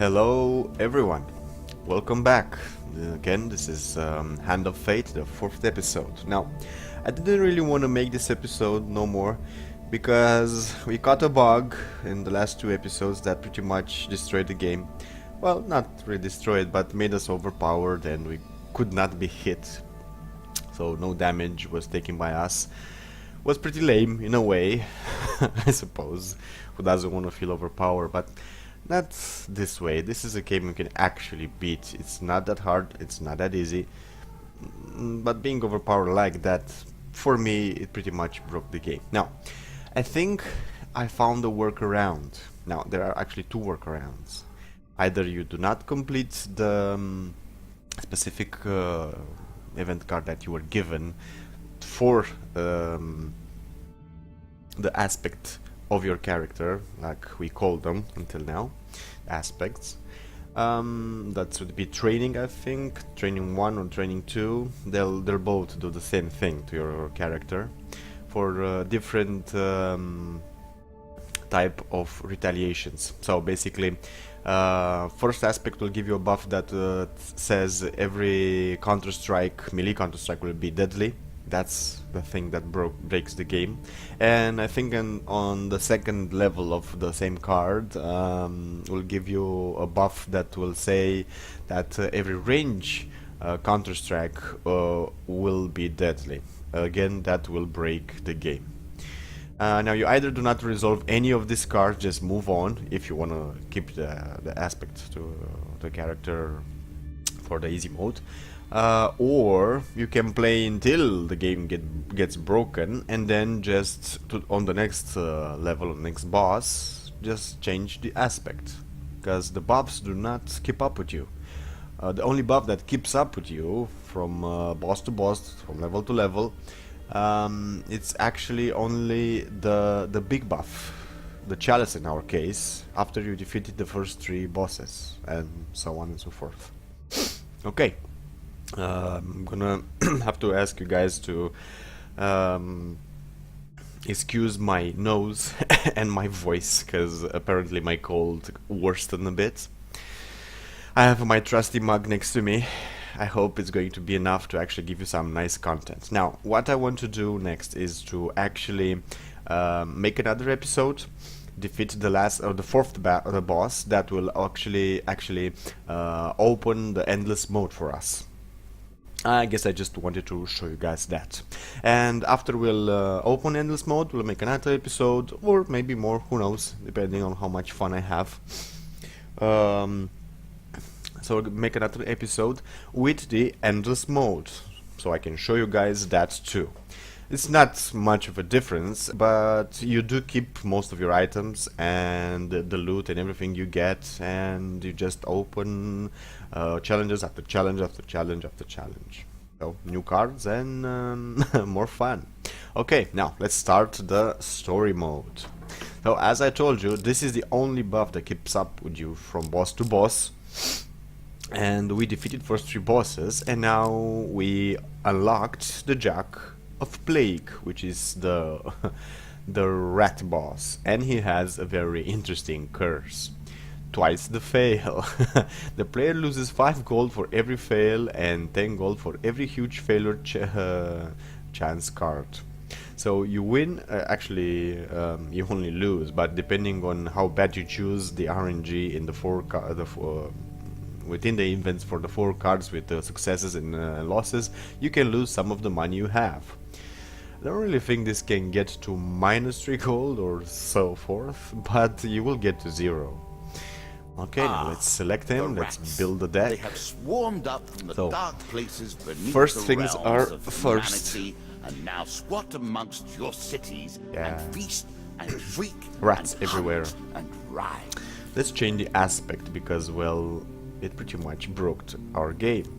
Hello everyone, welcome back. Again, this is Hand of Fate, the 4th episode. Now, I didn't really want to make this episode no more because we caught a bug in the last 2 episodes that pretty much destroyed the game. Well, not really destroyed, but made us overpowered and we could not be hit. So no damage was taken by us. Was pretty lame in a way, I suppose. Who doesn't want to feel overpowered, but not this way. This is a game you can actually beat. It's not that hard, it's not that easy. But being overpowered like that, for me, it pretty much broke the game. Now, I think I found a workaround. Now, there are actually 2 workarounds. Either you do not complete the specific event card that you were given for the aspect of your character, like we call them until now, aspects. That should be training, I think, training 1 or training 2. They'll both do the same thing to your character for different type of retaliations. So basically, first aspect will give you a buff that says every counter-strike, melee counter-strike will be deadly. That's the thing that breaks the game. And I think on the second level of the same card will give you a buff that will say that every range counter-strike will be deadly. Again, that will break the game. Now you either do not resolve any of these cards, just move on if you want to keep the aspect to the character for the easy mode. Or you can play until the game gets broken and then just on the next level, next boss, just change the aspect, because the buffs do not keep up with you. The only buff that keeps up with you from boss to boss, from level to level, it's actually only the big buff, the chalice in our case, after you defeated the first 3 bosses, and so on and so forth. Okay. I'm gonna have to ask you guys to excuse my nose and my voice, because apparently my cold worsened a bit. I have my trusty mug next to me. I hope it's going to be enough to actually give you some nice content. Now, what I want to do next is to actually make another episode, defeat the last or the 4th boss that will actually open the endless mode for us. I guess I just wanted to show you guys that. And after we'll open endless mode, we'll make another episode, or maybe more, who knows, depending on how much fun I have. So we'll make another episode with the endless mode, so I can show you guys that too. It's not much of a difference, but you do keep most of your items and the loot and everything you get, and you just open challenges after challenge after challenge after challenge. So, new cards and more fun. Okay, now let's start the story mode. So, as I told you, this is the only buff that keeps up with you from boss to boss. And we defeated first 3 bosses, and now we unlocked the Jack of Plague, which is the rat boss, and he has a very interesting curse. Twice the fail. The player loses 5 gold for every fail and 10 gold for every huge failure chance card. So you win, you only lose, but depending on how bad you choose the RNG in the within the events for the 4 cards with the successes and losses, you can lose some of the money you have. I don't really think this can get to -3 gold or so forth, but you will get to 0. Okay, now let's select him, let's build the deck. They have swarmed up from the dark places beneath first the things realms are of first. humanity, and now squat amongst your cities and feast and freak Rats and everywhere. hunt and ride. Let's change the aspect because, well, it pretty much broke our game.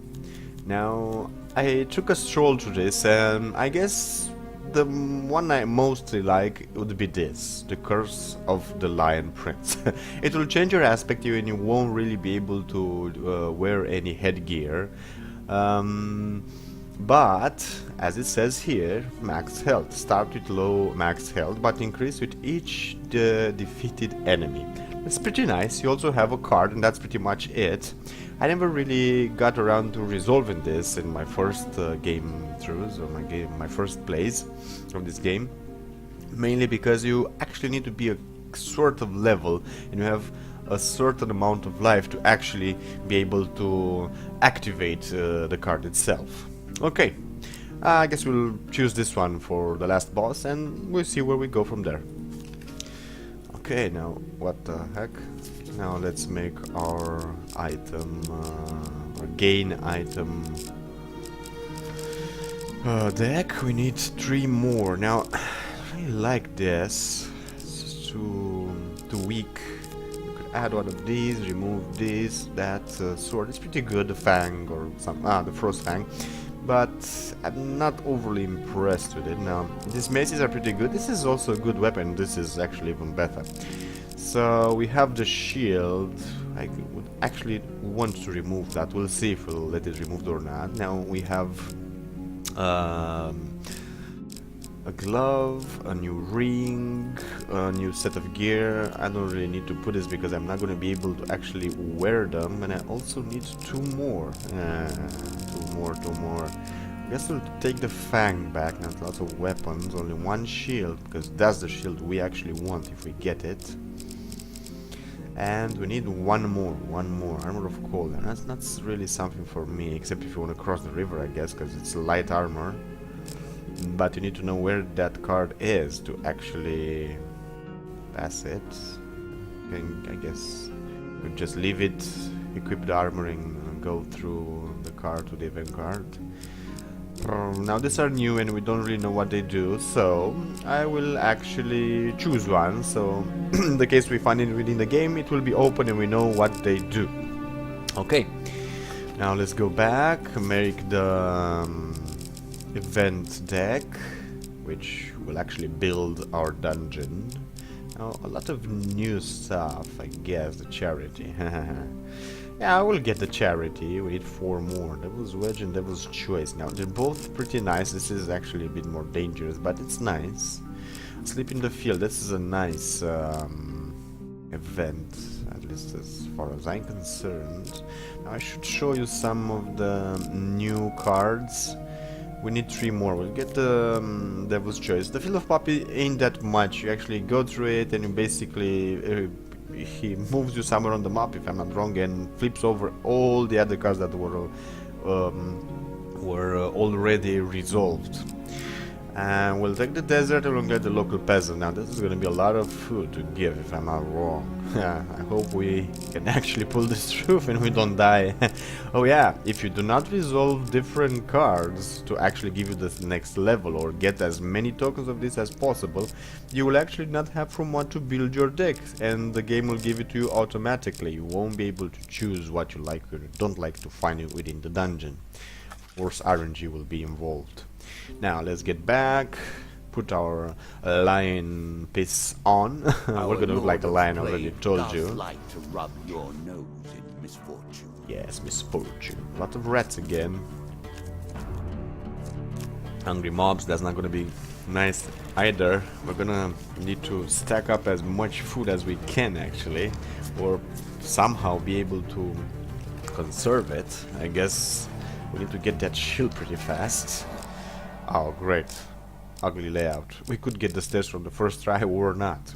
Now, I took a stroll through this, and I guess the one I mostly like would be this, the Curse of the Lion Prince. It will change your aspect and you won't really be able to wear any headgear. But, as it says here, max health. Start with low max health, but increase with each defeated enemy. It's pretty nice. You also have a card, and that's pretty much it. I never really got around to resolving this in my first game throughs, or my first plays of this game. Mainly because you actually need to be a sort of level, and you have a certain amount of life to actually be able to activate the card itself. Okay, I guess we'll choose this one for the last boss, and we'll see where we go from there. Okay, now what the heck? Now let's make our item, our gain item deck. We need 3 more. Now, I really like this. It's too weak. We could add one of these, remove this, that sword. It's pretty good, the fang or some the frost fang. But I'm not overly impressed with it. Now, these maces are pretty good. This is also a good weapon. This is actually even better. So we have the shield. I would actually want to remove that. We'll see if we'll let it removed or not. Now we have a glove, a new ring, a new set of gear. I don't really need to put this because I'm not going to be able to actually wear them, and I also need 2 more. 2 more. I guess we'll take the fang back. Not lots of weapons, only 1 shield, because that's the shield we actually want if we get it. And we need one more, armor of cold, and that's not really something for me, except if you want to cross the river, I guess, because it's light armor. But you need to know where that card is to actually pass it. I guess you just leave it, equip the armoring, and go through the card to the event card. Now these are new and we don't really know what they do, so I will actually choose one. So in the case we find it within the game, it will be open and we know what they do. Okay, now let's go back, make the event deck, which will actually build our dungeon. Now a lot of new stuff, I guess. The charity. Yeah, I will get the charity. We need 4 more. Devil's Wedge and Devil's Choice. Now, they're both pretty nice. This is actually a bit more dangerous, but it's nice. Sleep in the Field. This is a nice event, at least as far as I'm concerned. Now, I should show you some of the new cards. We need 3 more. We'll get the Devil's Choice. The Field of Poppy ain't that much. You actually go through it and you basically... he moves you somewhere on the map, if I'm not wrong, and flips over all the other cards that were already resolved. And we'll take the desert and we'll get the local peasant. Now this is going to be a lot of food to give, if I'm not wrong. I hope we can actually pull this through and we don't die. Oh yeah, if you do not resolve different cards to actually give you the next level or get as many tokens of this as possible, you will actually not have from what to build your deck, and the game will give it to you automatically. You won't be able to choose what you like or don't like to find it within the dungeon. Of course, RNG will be involved. Now let's get back, put our lion piece on. We're gonna look like a lion, I already told you. Like to rub your nose in misfortune. Yes, misfortune. A lot of rats again. Hungry mobs, that's not gonna be nice either. We're gonna need to stack up as much food as we can actually, or somehow be able to conserve it. I guess we need to get that shield pretty fast. Oh, great. Ugly layout. We could get the stairs from the first try or not.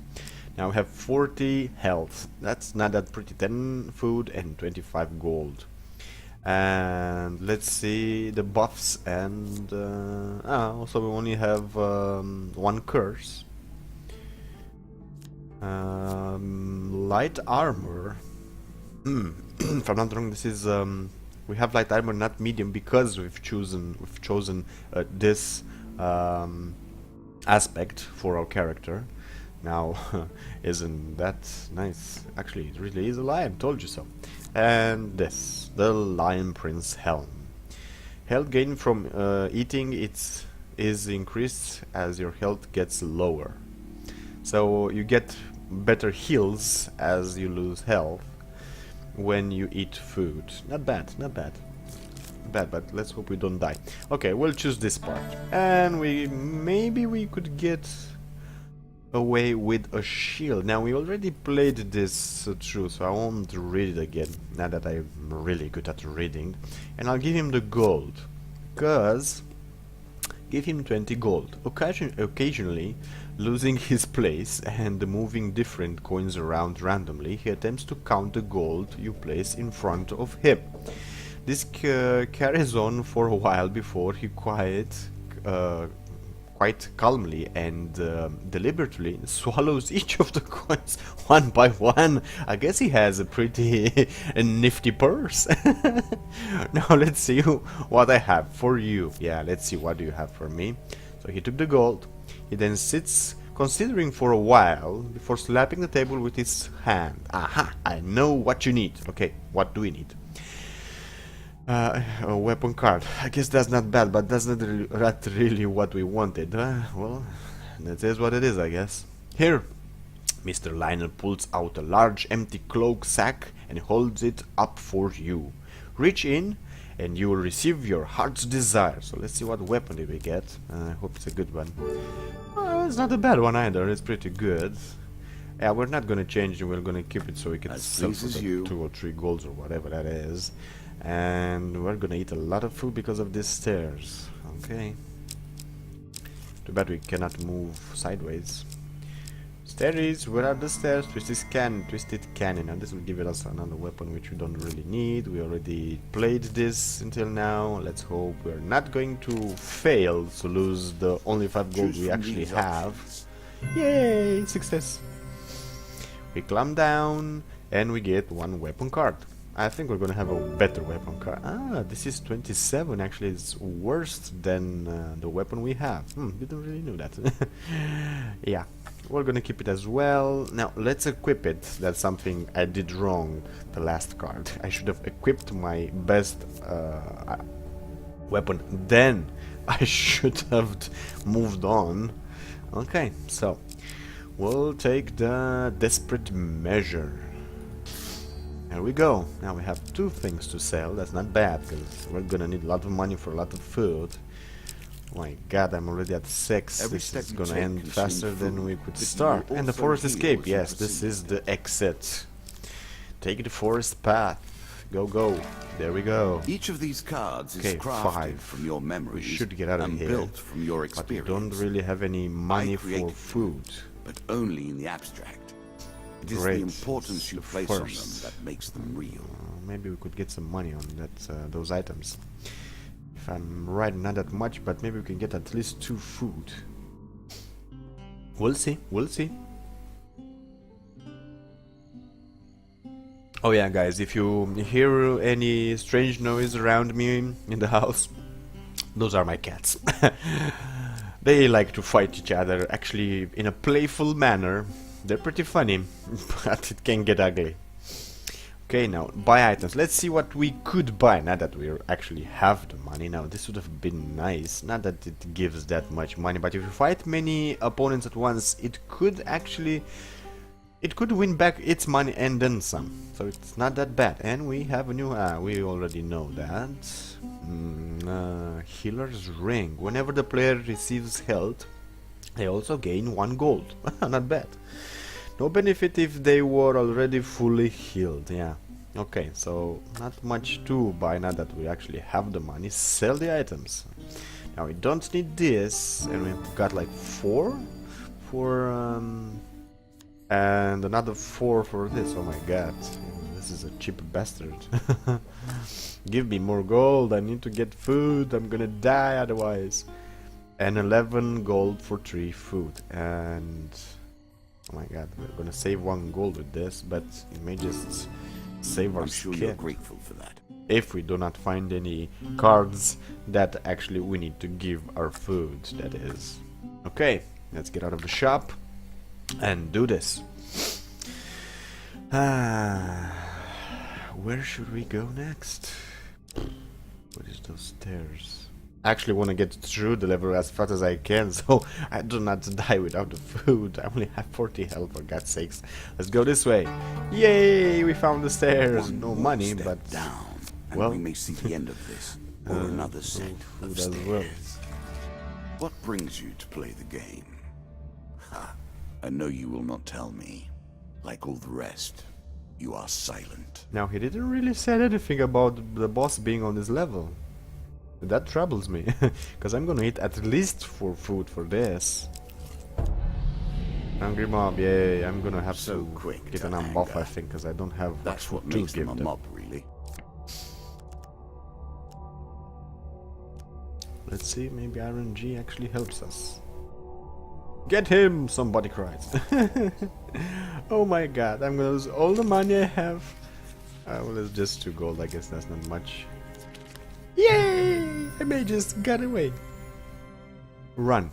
Now we have 40 health. That's not that pretty. 10 food and 25 gold. And let's see the buffs and... also we only have 1 curse. Light armor. If I'm not wrong, this is... we have light armor, not medium, because we've chosen this aspect for our character. Now, isn't that nice? Actually, it really is a lion. Told you so. And this, the Lion Prince Helm. Health gain from eating is increased as your health gets lower. So you get better heals as you lose health when you eat food. Not bad, not bad. Bad, but let's hope we don't die. Okay, we'll choose this part. And maybe we could get away with a shield. Now we already played this through, so I won't read it again, now that I'm really good at reading. And I'll give him the gold, cause give him 20 gold. Occasionally losing his place and moving different coins around randomly, he attempts to count the gold you place in front of him. This carries on for a while before he quite calmly and deliberately swallows each of the coins one by one. I guess he has a pretty nifty purse. Now let's see what I have for you. Yeah, let's see, what do you have for me? So he took the gold. He then sits considering for a while before slapping the table with his hand. Aha, I know what you need. Okay, what do we need? A weapon card. I guess that's not bad, but that's not really what we wanted. Well, that is what it is, I guess. Here, Mr. Lionel pulls out a large empty cloak sack and holds it up for you. Reach in and you will receive your heart's desire. So let's see what weapon did we get. I hope it's a good one. It's not a bad one either, it's pretty good. Yeah, we're not gonna change it, we're gonna keep it so we can sell for the 2 or 3 golds or whatever that is. And we're gonna eat a lot of food because of these stairs. Okay. Too bad we cannot move sideways. Stairs, where are the stairs? Twisted cannon. And this will give us another weapon which we don't really need. We already played this until now. Let's hope we're not going to fail to lose the only 5 gold we actually have. Yay! Success! We climb down and we get 1 weapon card. I think we're gonna have a better weapon card. Ah, this is 27. Actually, it's worse than the weapon we have. Didn't really know that. Yeah, we're gonna keep it as well. Now, let's equip it. That's something I did wrong the last card. I should have equipped my best weapon. Then I should have moved on. Okay, so we'll take the desperate measure. There we go. Now we have 2 things to sell. That's not bad, because we're gonna need a lot of money for a lot of food. Oh my god, I'm already at 6. This is gonna end faster than we could start. And the forest escape. Yes, this is the exit. Take the forest path. Go, go. There we go. Each of these cards is Okay, crafted 5. from your memories We should get out of and here. built from your But we experience. don't really have any money for created food. But only in the abstract. It is Great. the importance you place on them First. that makes them real. Maybe we could get some money on that those items. If I'm right, not that much, but maybe we can get at least 2 food. We'll see, we'll see. Oh yeah, guys, if you hear any strange noise around me in the house, those are my cats. They like to fight each other, actually in a playful manner. They're pretty funny, but it can get ugly. Okay, now, buy items. Let's see what we could buy, now that we actually have the money. Now, this would have been nice. Not that it gives that much money, but if you fight many opponents at once, it could actually... It could win back its money and then some. So it's not that bad. And we have a new... we already know that. Healer's Ring. Whenever the player receives health, they also gain 1 gold. Not bad. No benefit if they were already fully healed. Yeah. Okay, so not much to buy now that we actually have the money. Sell the items. Now we don't need this, and we've got like 4 for and another 4 for this. Oh my god, this is a cheap bastard. Give me more gold. I need to get food. I'm gonna die otherwise. And 11 gold for 3 food. And oh my god, we're gonna save 1 gold with this, but it may just save our I'm sure skin. you're grateful for that. If we do not find any cards that actually we need to give our food, that is. Okay, let's get out of the shop and do this. Where should we go next? What is those stairs? I actually want to get through the level as fast as I can, so I do not die without the food. I only have 40 health, for God's sakes. Let's go this way. Yay, we found the stairs. No money, Step but down, and well, we may see the end of this, or another set food of as stairs. well. What brings you to play the game? Ha! I know you will not tell me. Like all the rest, you are silent. Now, he didn't really say anything about the boss being on this level. That troubles me, because I'm gonna eat at least 4 food for this. Hungry mob, yay, I'm gonna have So to quick get to an buff, anger. I think, because I don't have much That's what food to makes them give a them. mob, really. Let's see, maybe RNG actually helps us. Get him! Somebody cries. Oh my god, I'm gonna lose all the money I have. Well, it's just 2 gold, I guess that's not much. Yay! I may just got away. Run.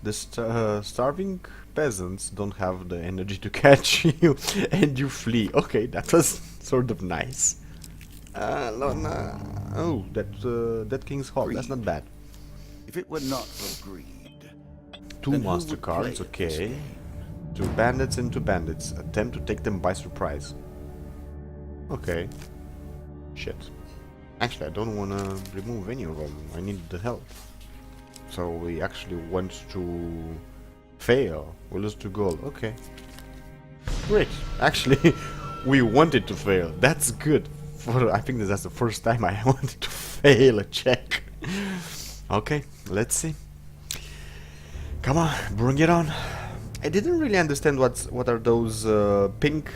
The starving peasants don't have the energy to catch you, and you flee. Okay, that was sort of nice. No, no. Oh, that King's Hall. That's not bad. If it were not for greed, 2 then who master would cards, play at this okay. game? 2 bandits and 2 bandits. Attempt to take them by surprise. Okay. Shit. Actually, I don't want to remove any of them. I need the help. So we actually want to fail. We lose 2 gold. Okay. Great. Actually, we wanted to fail. That's good. I think that's the first time I wanted to fail a check. Okay, let's see. Come on, bring it on. I didn't really understand what are those pink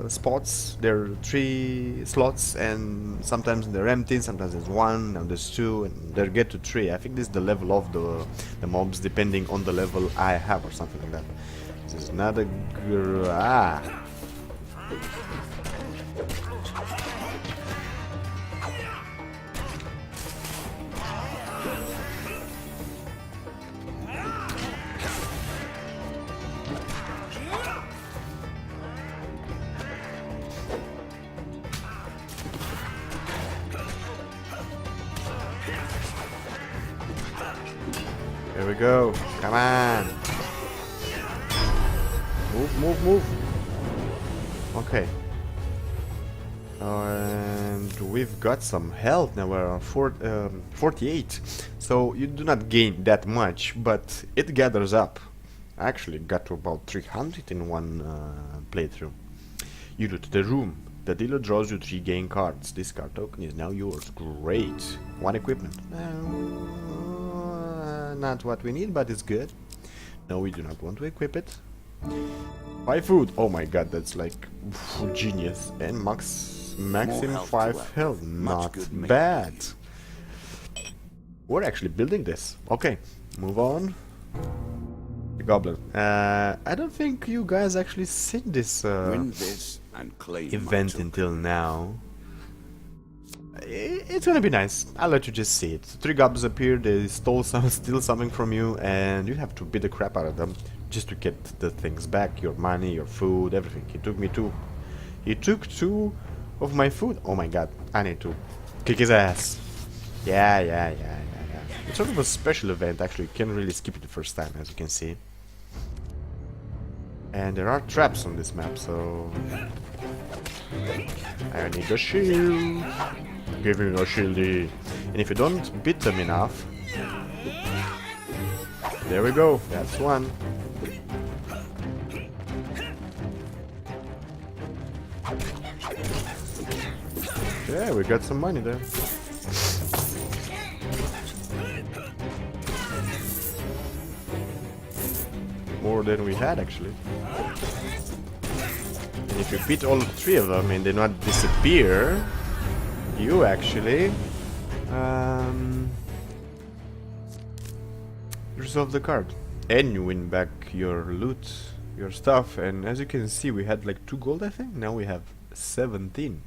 spots. There are 3 slots, and sometimes they're empty, sometimes there's 1, and there's 2, and they get to 3. I think this is the level of the mobs, depending on the level I have, or something like that. This is not a Here we go. Come on. Move, move, move. Okay. And we've got some health now. We're on 48. So you do not gain that much, but it gathers up. I actually got to about 300 in one playthrough. You loot the room. The dealer draws you 3 game cards. This card token is now yours. Great. 1 equipment. Not what we need, but it's good. No, we do not want to equip it. 5 food. Oh my god, that's like genius. And maximum 5 health. Not bad. We're actually building this. Okay, move on. The goblin. I don't think you guys actually seen this, Win this and claim event until now. It's gonna be nice. I'll let you just see it. 3 goblins appear, they steal something from you, and you have to beat the crap out of them just to get the things back. Your money, your food, everything. He took 2 of my food. Oh my god, I need to kick his ass. Yeah. It's sort of a special event, actually. You can't really skip it the first time, as you can see. And there are traps on this map, so I need a shield. Give me a shieldy. And if you don't beat them enough, there we go. That's 1. Yeah, we got some money there. More than we had, actually. And if you beat all 3 of them and they not disappear, you actually resolve the card. And you win back your loot, your stuff. And as you can see, we had like 2 gold, I think. Now we have 17.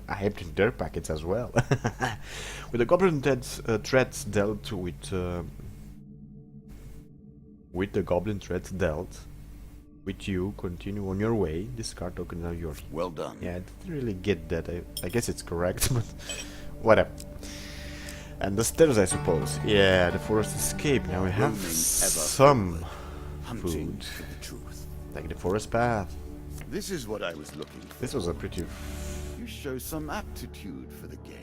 I have in their packets as well. With the goblin threats dealt with the goblin threats dealt with you, continue on your way. This card token are yours. Well done. Yeah, I didn't really get that. I guess it's correct, but whatever. And the stairs, I suppose. Yeah, the forest escape. Now we have some food, For the truth. like the forest path. This is what I was looking for. This was a pretty. You show some aptitude for the game.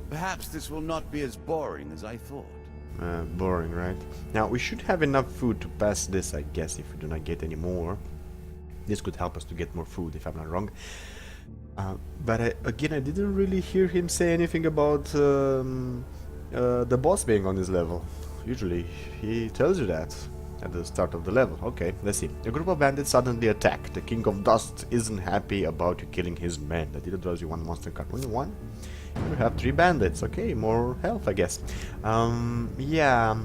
Perhaps this will not be as boring as I thought. Boring, right? Now, we should have enough food to pass this, I guess, if we do not get any more. This could help us to get more food, if I'm not wrong. But again, I didn't really hear him say anything about the boss being on this level. Usually, he tells you that at the start of the level. Okay, let's see. A group of bandits suddenly attack. The King of Dust isn't happy about you killing his men. That did draws you one monster card. Only one? You have 3 bandits. Okay, more health, I guess. Yeah.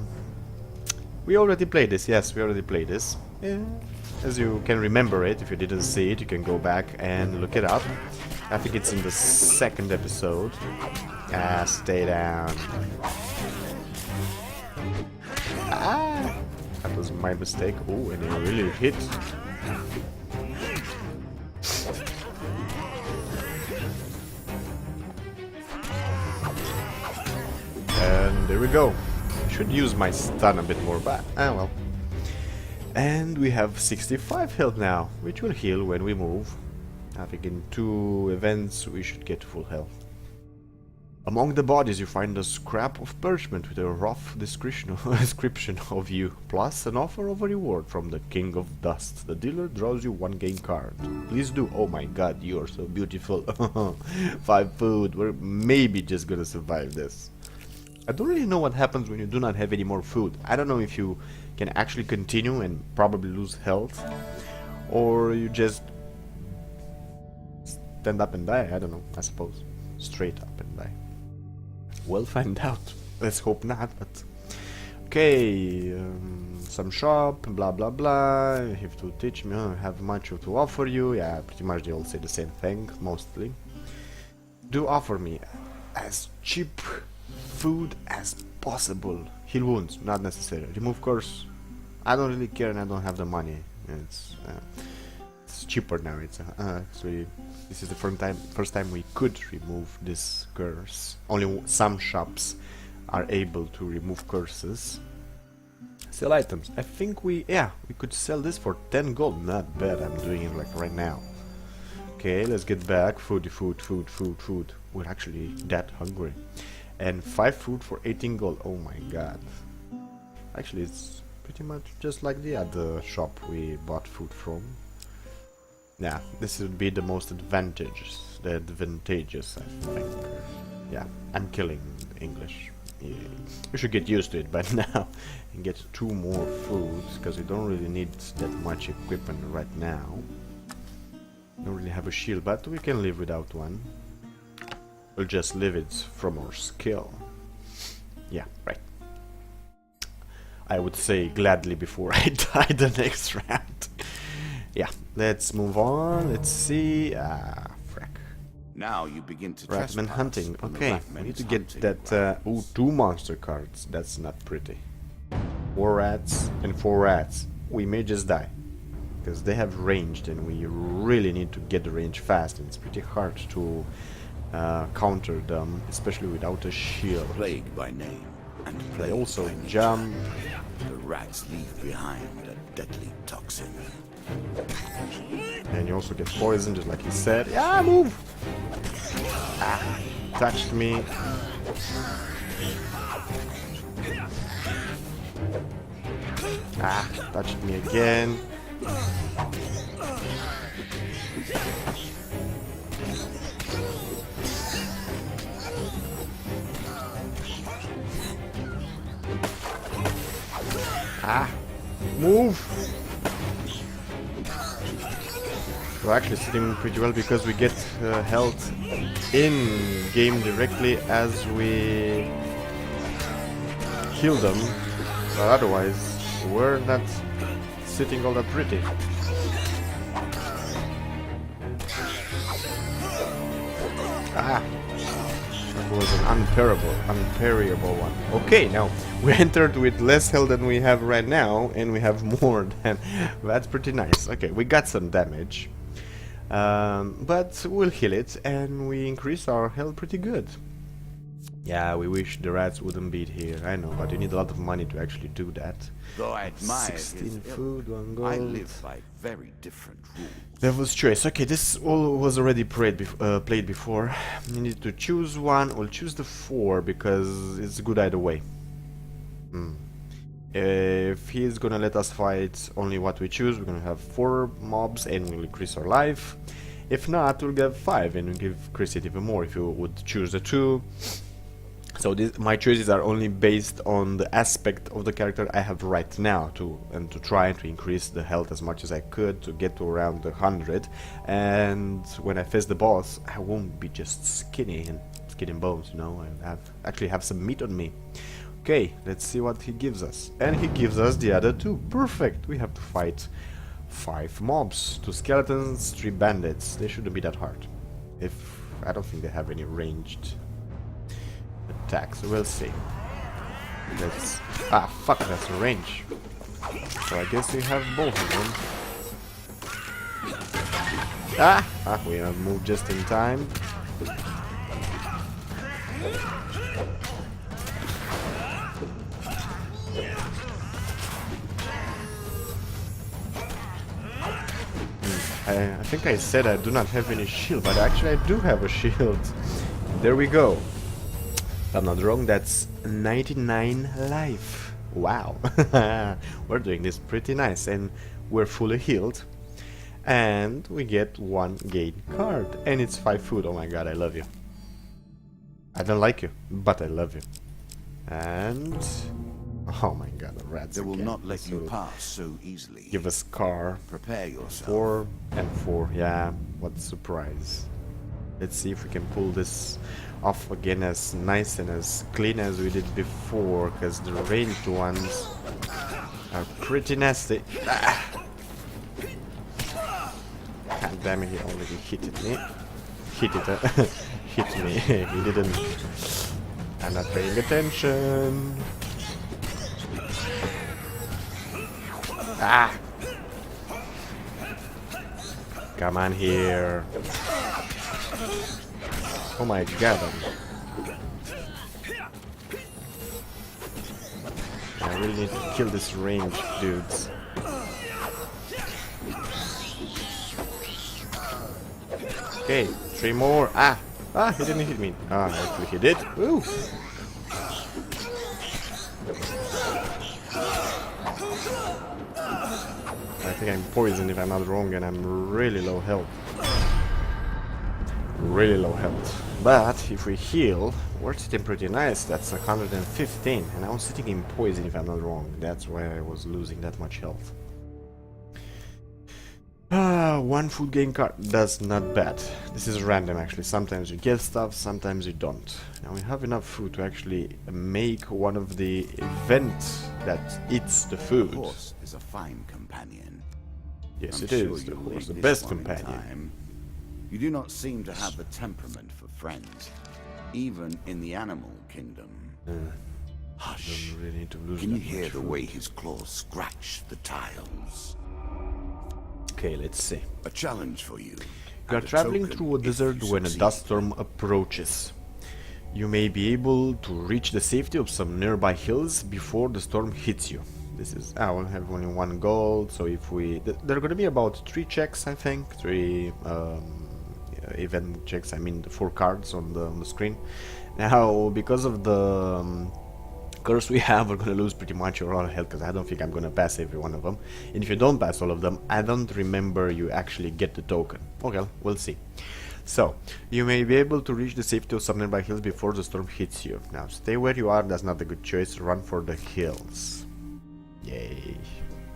We already played this. Yes, we already played this. Yeah. As you can remember it, if you didn't see it, you can go back and look it up. I think it's in the 2nd episode. Stay down. Ah! That was my mistake. Oh, and it really hit. And there we go. Should use my stun a bit more, but well. And we have 65 health now, which will heal when we move. I think in 2 events we should get full health. Among the bodies you find a scrap of parchment with a rough description of you, plus an offer of a reward from the King of Dust. The dealer draws you 1 game card. Please do. Oh my god, you are so beautiful. 5 food. We're maybe just gonna survive this. I don't really know what happens when you do not have any more food. I don't know if you can actually continue and probably lose health, or you just stand up and die. I don't know, I suppose. Straight up and die. We'll find out. Let's hope not, but... Okay, some shop, blah blah blah. You have to teach me, I have much to offer you. Yeah, pretty much they all say the same thing, mostly. Do offer me as cheap food as possible. Heal wounds, not necessary. Remove curse. I don't really care and I don't have the money. It's cheaper now. Actually, this is the first time we could remove this curse. Only some shops are able to remove curses. Sell items. I think we could sell this for 10 gold. Not bad. I'm doing it like right now. Okay, let's get back. Food. We're actually that hungry. And 5 food for 18 gold. Oh my god. Actually, it's pretty much just like the other shop we bought food from. Yeah, this would be the most advantageous, I think. Yeah, I'm killing English. Yeah. We should get used to it by now and get 2 more foods, because we don't really need that much equipment right now. Don't really have a shield, but we can live without one. We'll just live it from our skill. Yeah, right. I would say gladly before I die the next round. Yeah, let's move on. Let's see. Frack. Now you begin to Ratman hunting. Okay, we need to get that. 2 monster cards. That's not pretty. 4 rats and 4 rats. We may just die, because they have ranged, and we really need to get the range fast. And it's pretty hard to counter them, especially without a shield. Plague by name, and They also jump. The rats leave behind a deadly toxin. And you also get poisoned, just like he said. Yeah, move! Touched me. Touched me again. Move! We're actually sitting pretty well because we get health in game directly as we kill them, but otherwise we're not sitting all that pretty. That was an unparryable one. Okay, now we entered with less health than we have right now, and we have more than... That's pretty nice. Okay, we got some damage. But we'll heal it, and we increase our health pretty good. Yeah, we wish the rats wouldn't be here, I know, but you need a lot of money to actually do that. Though I admire 16 food, 1 gold. I live by very different rules. Devil's Choice. Okay, this all was already played before. You need to choose one. We'll choose the 4 because it's good either way. If he's gonna let us fight only what we choose, we're gonna have 4 mobs and we'll increase our life. If not, we'll get 5 and we'll increase it even more if you would choose the 2. So my choices are only based on the aspect of the character I have right now to try to increase the health as much as I could to get to around 100. And when I face the boss, I won't be just skinny and skin and bones, you know. I actually have some meat on me. Okay, let's see what he gives us. And he gives us the other 2. Perfect. We have to fight 5 mobs, 2 skeletons, 3 bandits. They shouldn't be that hard. I don't think they have any ranged attacks. We'll see. Let's... Ah, fuck, that's a range. So I guess we have both of them. Ah, we have moved just in time. I think I said I do not have any shield, but actually I do have a shield. There we go. If I'm not wrong, that's 99 life. Wow. We're doing this pretty nice, and we're fully healed. And we get 1 gain card, and it's 5 food. Oh my god, I love you. I don't like you, but I love you. And... oh my god, the rats They will again. not let you pass so easily. Give us car. Prepare yourself. 4 and 4, yeah, what a surprise. Let's see if we can pull this off again as nice and as clean as we did before, because the ranged ones are pretty nasty. Ah. God damn it, he already hit me. Hit me. He didn't. I'm not paying attention. Ah! Come on here. Oh my god. I really need to kill this range, dudes. Okay, 3 more. Ah! Ah, he didn't hit me. Ah, actually he did. Ooh! I think I'm poisoned if I'm not wrong, and I'm really low health. Really low health. But if we heal, we're sitting pretty nice. That's 115, and I was sitting in poison if I'm not wrong. That's why I was losing that much health. 1 food gain card. That's not bad. This is random actually. Sometimes you get stuff, sometimes you don't. Now we have enough food to actually make one of the events that eats the food. The horse is a fine companion. Yes, I'm it sure is. The you'll horse, need the this best one in companion. time. You do not seem to have the temperament for friends, even in the animal kingdom. Hush. Don't really need to lose Can you that hear much the food. way his claws scratch the tiles? Okay, let's see. A challenge for you. You are and a traveling token through a if desert you when a succeed. dust storm approaches. You may be able to reach the safety of some nearby hills before the storm hits you. This is... I will have only 1 gold, so if we... There are going to be about 3 checks, I think. 3 event checks, I mean the 4 cards on the screen. Now, because of the... curse we have, we're gonna lose pretty much a lot of health, because I don't think I'm gonna pass every one of them. And if you don't pass all of them, I don't remember you actually get the token. Okay, we'll see. So, you may be able to reach the safety of some nearby hills before the storm hits you. Now, stay where you are, that's not a good choice. Run for the hills. Yay.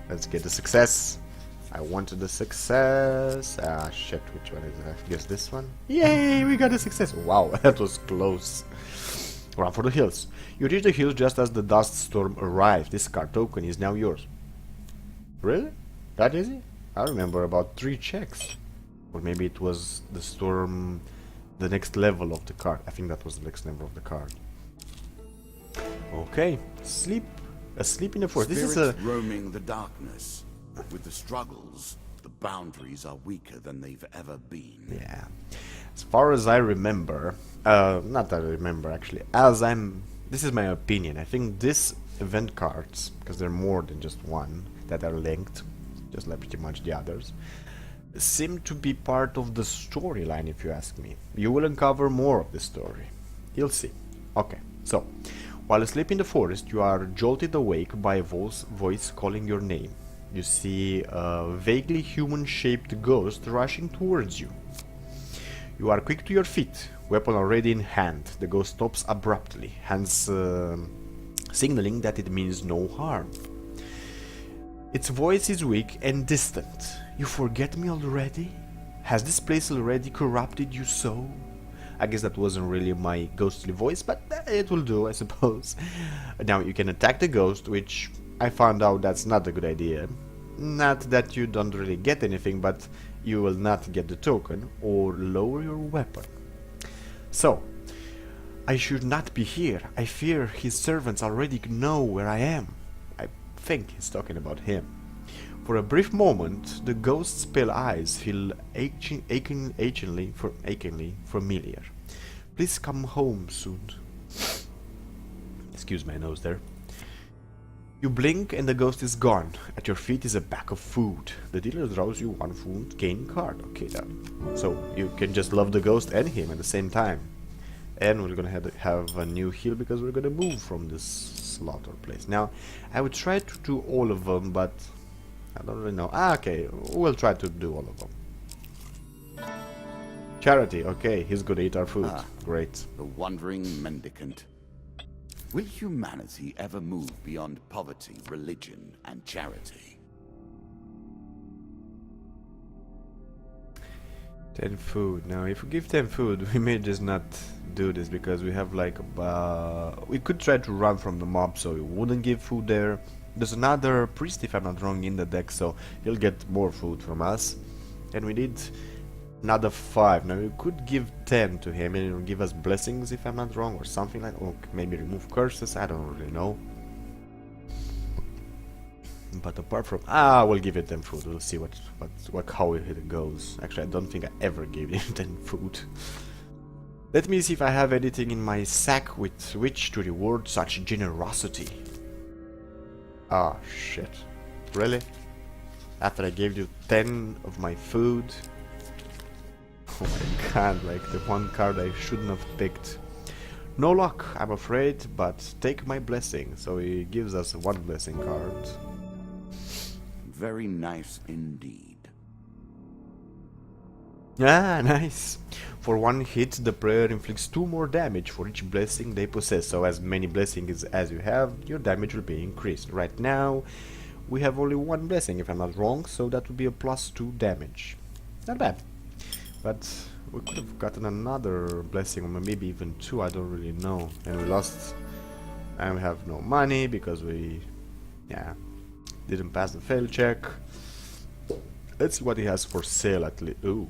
Let's get the success. I wanted the success. Ah, shit, which one is it? I guess this one? Yay, we got a success. Wow, that was close. Run for the hills. You reach the hills just as the dust storm arrives. This card token is now yours. Really? That easy? I remember about 3 checks. Or maybe it was the storm, the next level of the card. I think that was the next level of the card. Okay. Sleep. Asleep in the forest. This is a... Spirits roaming the darkness. With the struggles, the boundaries are weaker than they've ever been. Yeah. As far as I remember, not that I remember actually, as I'm... This is my opinion. I think this event cards, because there are more than just 1 that are linked, just like pretty much the others, seem to be part of the storyline, if you ask me. You will uncover more of the story. You'll see. Okay, so While asleep in the forest, you are jolted awake by a voice calling your name. You see a vaguely human-shaped ghost rushing towards you. You are quick to your feet, weapon already in hand. The ghost stops abruptly, hence signaling that it means no harm. Its voice is weak and distant. You forget me already? Has this place already corrupted you so? I guess that wasn't really my ghostly voice, but it will do, I suppose. Now you can attack the ghost, which I found out that's not a good idea. Not that you don't really get anything, but you will not get the token or lower your weapon. So, I should not be here. I fear his servants already know where I am. I think he's talking about him. For a brief moment, the ghost's pale eyes feel achingly familiar. Please come home soon. Excuse my nose there. You blink and the ghost is gone. At your feet is a bag of food. The dealer draws you 1 food, gain card. Okay, then. So you can just love the ghost and him at the same time. And we're gonna have a new heal because we're gonna move from this slaughter place. Now, I would try to do all of them, but I don't really know. Okay, we'll try to do all of them. Charity, okay, he's gonna eat our food. Great. The wandering mendicant. Will humanity ever move beyond poverty, religion, and charity? 10 food. Now, if we give 10 food, we may just not do this because we have like we could try to run from the mob, so we wouldn't give food there. There's another priest, if I'm not wrong, in the deck, so he'll get more food from us. And we need another 5. Now we could give 10 to him and he'll give us blessings, if I'm not wrong, or something like that. Or maybe remove curses, I don't really know. But apart from we'll give it 10 food. We'll see how it goes. Actually, I don't think I ever gave him 10 food. Let me see if I have anything in my sack with which to reward such generosity. Ah, shit. Really? After I gave you 10 of my food? Oh my god, like the one card I shouldn't have picked. No luck, I'm afraid, but take my blessing. So he gives us 1 blessing card. Very nice indeed. Ah, nice. For 1 hit, the prayer inflicts 2 more damage for each blessing they possess. So as many blessings as you have, your damage will be increased. Right now, we have only 1 blessing, if I'm not wrong, so that would be a +2 damage. Not bad. But we could have gotten another blessing, or maybe even 2, I don't really know. And we lost, and we have no money because we, didn't pass the fail check. Let's see what he has for sale at least. Ooh.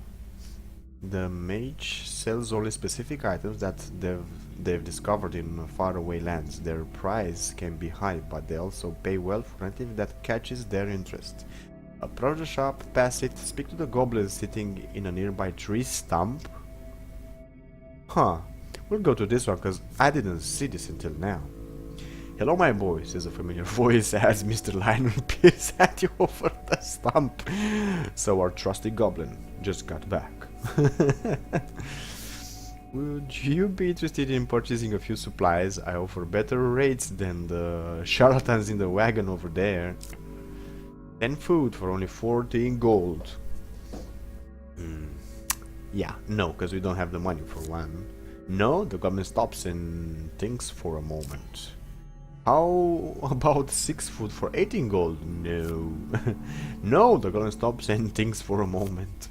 The mage sells only specific items that they've discovered in faraway lands. Their price can be high, but they also pay well for anything that catches their interest. Approach the shop, pass it, speak to the goblin sitting in a nearby tree stump. Huh, we'll go to this one because I didn't see this until now. Hello, my boy, says a familiar voice as Mr. Lionel peers at you over the stump. So our trusty goblin just got back. Would you be interested in purchasing a few supplies? I offer better rates than the charlatans in the wagon over there. 10 food for only 14 gold. Yeah, no, because we don't have the money for 1. No, the goblin stops and thinks for a moment. How about 6 food for 18 gold? No. No, the goblin stops and thinks for a moment.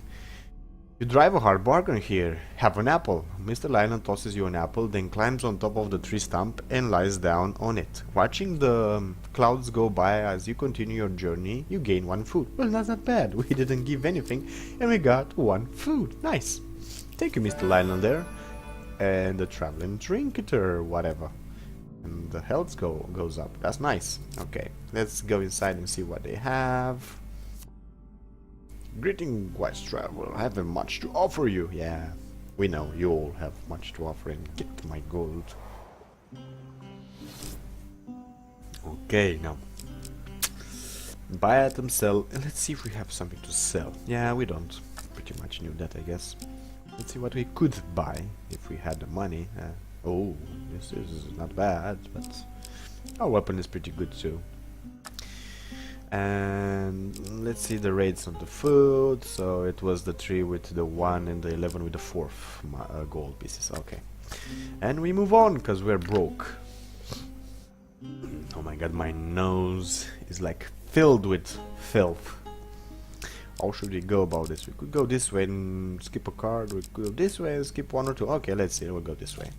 You drive a hard bargain here. Have an apple. Mr. Lionel tosses you an apple, then climbs on top of the tree stump and lies down on it. Watching the clouds go by as you continue your journey, you gain 1 food. Well, that's not bad. We didn't give anything, and we got 1 food. Nice. Thank you, Mr. Lionel there. And the traveling trinketer, whatever. And the health goes up. That's nice. Okay, let's go inside and see what they have. Greeting, wise traveler. I haven't much to offer you. Yeah, we know you all have much to offer and get my gold. Okay, now buy item, sell, and let's see if we have something to sell. Yeah, we don't. Pretty much knew that, I guess. Let's see what we could buy if we had the money. Oh, this is not bad, but our weapon is pretty good too. And let's see the rates on the food. So it was the 3 with the 1 and the 11 with the 4 gold pieces. Okay. And we move on because we're broke. Oh my god, my nose is like filled with filth. How should we go about this? We could go this way and skip a card. We could go this way and skip 1 or 2. Okay, let's see. We'll go this way.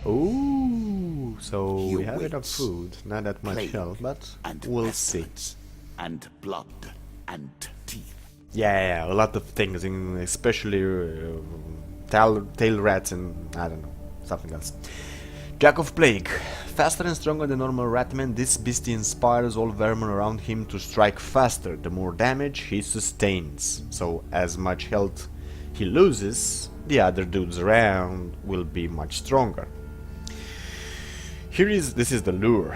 Ooh, so we have enough food. Not that much health, but we'll see. And blood and teeth. Yeah, a lot of things, especially tail rats and I don't know, something else. Jack of Plague. Faster and stronger than normal ratman, this beastie inspires all vermin around him to strike faster, the more damage he sustains. So as much health he loses, the other dudes around will be much stronger. This is the lure.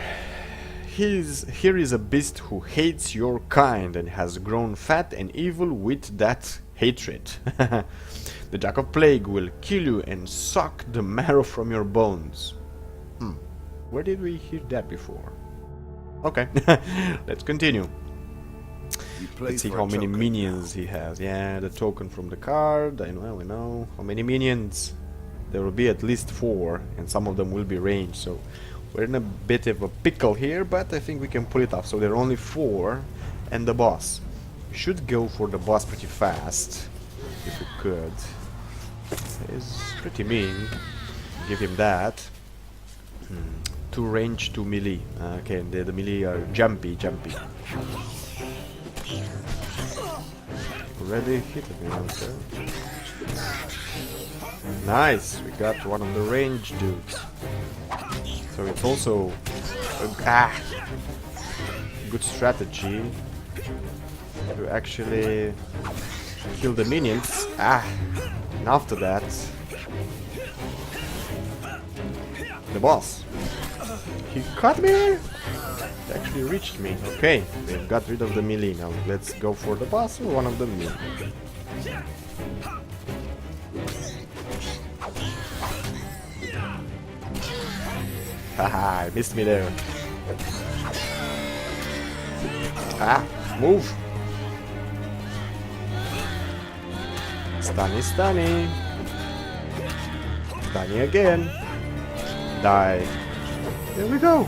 Here is a beast who hates your kind and has grown fat and evil with that hatred. The Jack of Plague will kill you and suck the marrow from your bones. Where did we hear that before? Okay, let's continue. Let's see how many minions he has. Yeah, the token from the card. I know, we know. How many minions? There will be at least 4, and some of them will be ranged, so we're in a bit of a pickle here, but I think we can pull it off. So there are only 4, and the boss. We should go for the boss pretty fast, if we could. He's pretty mean. Give him that. 2 range, 2 melee. Okay, the melee are jumpy. Already hit me, okay. Nice, we got one of the range dudes. So it's also a good strategy to actually kill the minions. And after that, the boss. He caught me! He actually reached me. Okay, they've got rid of the melee now. Let's go for the boss or one of them melee. Haha, I missed me there. Move! Stunny. Stunny again. Die. There we go.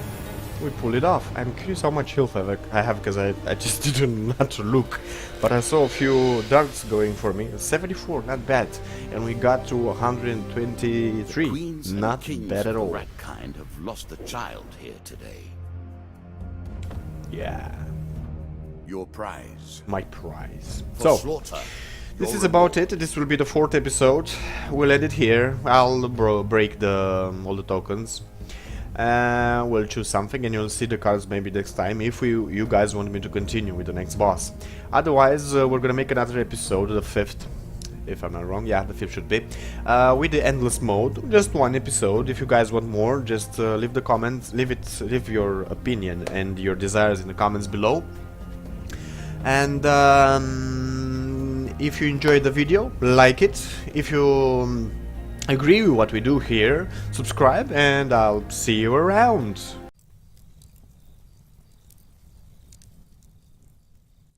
We pull it off. I'm curious how much health I have because I just didn't not to look. But I saw a few darts going for me. 74, not bad. And we got to 123. Not bad at all. Rat kind have lost a child here today. Yeah. Your prize. My prize. For So, slaughter. this is about it. This will be the 4th episode. We'll end it here. I'll break all the tokens. We'll choose something and you'll see the cards maybe next time if you guys want me to continue with the next boss. Otherwise, we're gonna make another episode, the 5th, if I'm not wrong. Yeah, the 5th should be, with the endless mode. Just 1 episode. If you guys want more, just leave the comments, leave your opinion and your desires in the comments below. And if you enjoyed the video, like it. If you agree with what we do here, subscribe, and I'll see you around.